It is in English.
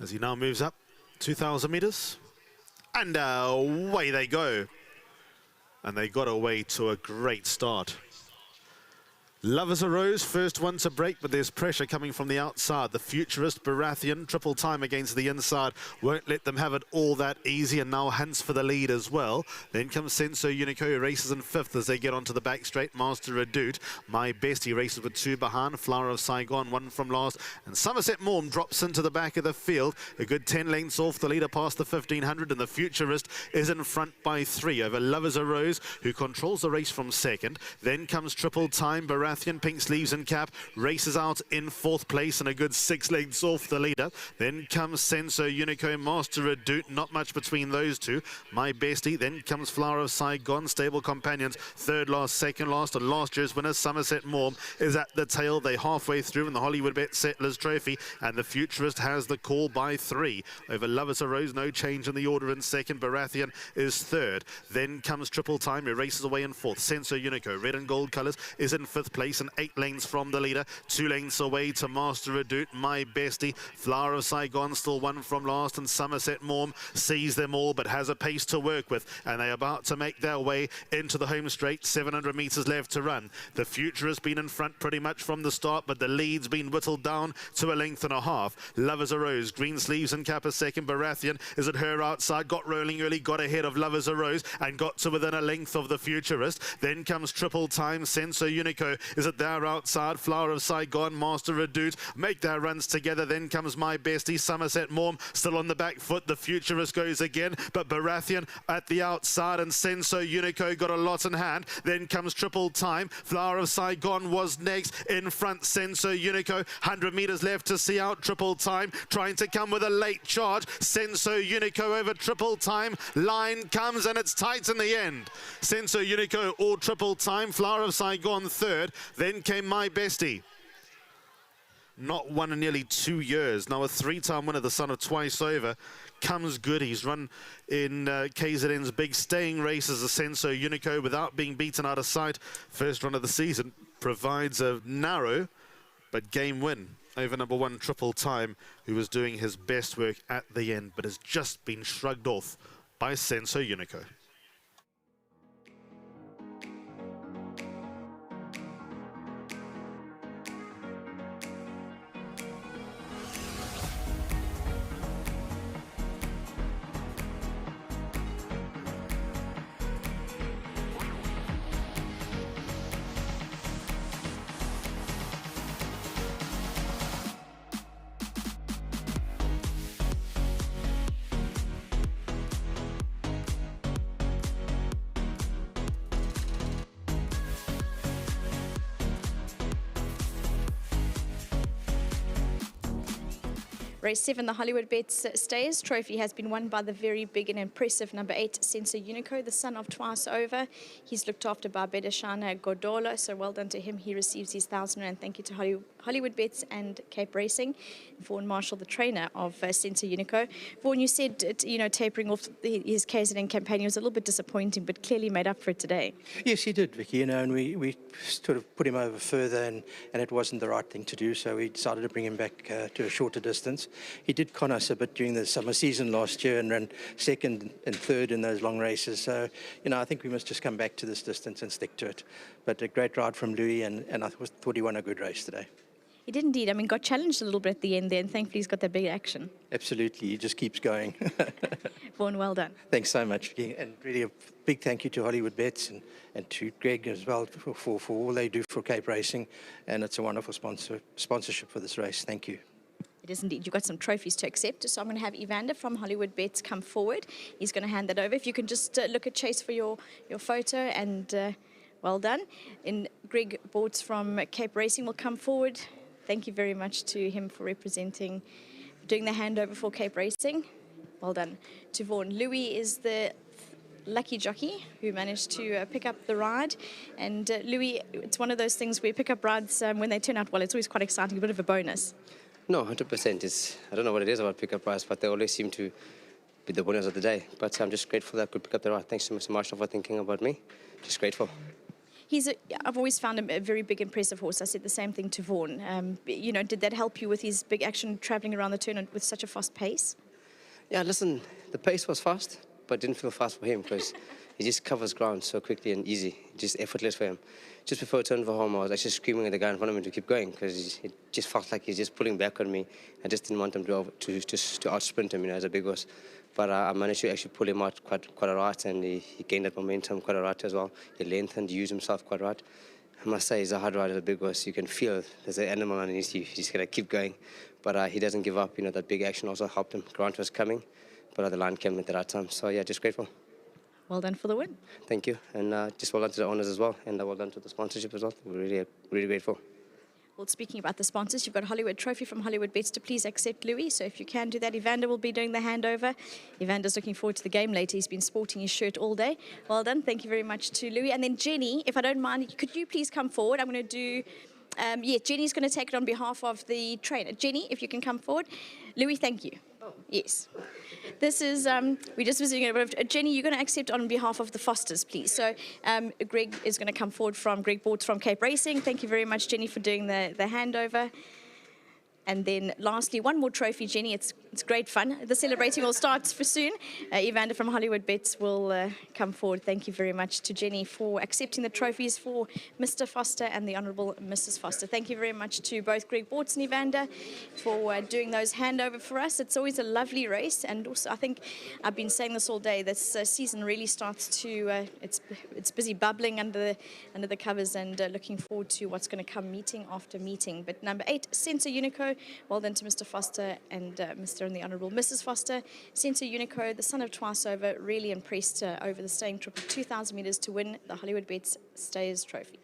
as he now moves up 2,000 meters. And away they go. And they got away to a great start. Love as a Rose, first one to break, but there's pressure coming from the outside. The futurist Baratheon, triple time against the inside, won't let them have it all that easy, and now hunts for the lead as well. Then comes Senso Unico, who races in fifth as they get onto the back straight. Master Redoute, My Best, he races with two behind. Flower of Saigon, one from last, and Somerset Morm drops into the back of the field. A good 10 lengths off the leader past the 1500, and the futurist is in front by 3 over Love as a Rose, who controls the race from second. Then comes triple time Baratheon, pink sleeves and cap, races out in fourth place and a good 6 lengths off the leader. Then comes Senso Unico, Master Redoute, not much between those two. My Bestie, then comes Flower of Saigon, stable companions, third last, second last, and last year's winner Somerset Morm is at the tail. They halfway through in the Hollywood Bet Settlers Trophy, and the futurist has the call by 3 over Love as a Rose. No change in the order in second. Baratheon is third. Then comes triple time, who races away in fourth. Senso Unico, red and gold colours, is in fifth place and 8 lanes from the leader. 2 lanes away to Master Redoute, My Bestie. Flower of Saigon still one from last, and Somerset Morm sees them all but has a pace to work with, and they're about to make their way into the home straight. 700 metres left to run. The futurist been in front pretty much from the start, but the lead's been whittled down to a length and a half. Love as a Rose, green sleeves and cap a second. Baratheon is at her outside, got rolling early, got ahead of Love as a Rose and got to within a length of the futurist. Then comes triple time, Senso Unico is at their outside. Flower of Saigon, Master Redoute make their runs together. Then comes My Bestie, Somerset Morm still on the back foot. The futurist goes again, but Baratheon at the outside, and Senso Unico got a lot in hand. Then comes triple time. Flower of Saigon was next in front. Senso Unico, 100 meters left to see out triple time, trying to come with a late charge. Senso Unico over triple time. Line comes and it's tight in the end. Senso Unico all triple time. Flower of Saigon third. Then came My Bestie. Not won in nearly 2 years. Now a 3-time winner, the son of twice over. Comes good. He's run in KZN's big staying races, the Senso Unico, without being beaten out of sight. First run of the season. Provides a narrow but game win over number 1 triple time, who was doing his best work at the end, but has just been shrugged off by Senso Unico. Race 7, the Hollywood Bets Stays Trophy has been won by the very big and impressive number 8, Senso Unico, the son of twice over. He's looked after by Bedashana Godolo, so well done to him. He receives his 1,000 rand. Thank you to Hollywood Bets and Cape Racing. Vaughan Marshall, the trainer of Senso Unico. Vaughan, you said, tapering off his KZN campaign, he was a little bit disappointing, but clearly made up for it today. Yes, he did, Vicky, and we sort of put him over further, and it wasn't the right thing to do, so we decided to bring him back to a shorter distance. He did con us a bit during the summer season last year and ran second and third in those long races. So, I think we must just come back to this distance and stick to it. But a great ride from Louis, and I thought he won a good race today. He did indeed. I mean, got challenged a little bit at the end there, and thankfully he's got that big action. Absolutely. He just keeps going. Vaughan, well done. Thanks so much, Vicky. And really a big thank you to Hollywood Bets and to Greg as well for all they do for Cape Racing. And it's a wonderful sponsorship for this race. Thank you. It is indeed. You've got some trophies to accept. So I'm going to have Evander from Hollywood Bets come forward. He's going to hand that over. If you can just look at Chase for your photo, and well done. And Greg Bortz from Cape Racing will come forward. Thank you very much to him for doing the handover for Cape Racing. Well done to Vaughan. Louis is the lucky jockey who managed to pick up the ride. And Louis, it's one of those things where pick up rides, when they turn out well, it's always quite exciting, a bit of a bonus. No, 100%. I don't know what it is about pick-up rides, but they always seem to be the winners of the day. But I'm just grateful that I could pick up the ride. Thanks so much, Marshall, for thinking about me. Just grateful. I've always found him a very big, impressive horse. I said the same thing to Vaughan. Did that help you with his big action travelling around the turn with such a fast pace? Yeah, listen, the pace was fast, but didn't feel fast for him because he just covers ground so quickly and easy, just effortless for him. Just before I turned for home, I was actually screaming at the guy in front of me to keep going because it just felt like he's just pulling back on me. I just didn't want him to out-sprint him, as a big horse. But I managed to actually pull him out quite all right, and he gained that momentum quite all right as well. He lengthened, used himself quite right. I must say, he's a hard rider, a big horse. You can feel there's an animal underneath you. He's just going to keep going. But he doesn't give up. That big action also helped him. Grant was coming, but the line came at the right time. So, yeah, just grateful. Well done for the win. Thank you. And just well done to the owners as well. And well done to the sponsorship as well. We're really, really grateful. Well, speaking about the sponsors, you've got a Hollywood trophy from Hollywood Bets to please accept Louis. So if you can do that, Evander will be doing the handover. Evander's looking forward to the game later. He's been sporting his shirt all day. Well done. Thank you very much to Louis. And then Jenny, if I don't mind, could you please come forward? I'm going to do... Jenny's going to take it on behalf of the trainer. Jenny, if you can come forward. Louis, thank you. Oh. Yes. This is, we're just visiting a bit of, Jenny, you're going to accept on behalf of the Fosters, please. So Greg is going to come forward from Greg Bortz from Cape Racing. Thank you very much, Jenny, for doing the handover. And then lastly, one more trophy, Jenny. It's great fun. The celebrating will start for soon. Evander from Hollywood Bets will come forward. Thank you very much to Jenny for accepting the trophies for Mr. Foster and the Honourable Mrs. Foster. Thank you very much to both Greg Bortz and Evander for doing those handover for us. It's always a lovely race. And also, I think I've been saying this all day, this season really starts to, it's busy bubbling under the covers, and looking forward to what's going to come meeting after meeting. But number 8, Senso Unico. Well done to Mr. Foster and Mr. and the Honourable Mrs. Foster. Senso Unico, the son of Twice Over, really impressed over the staying trip of 2,000 metres to win the Hollywood Bets Stayers Trophy.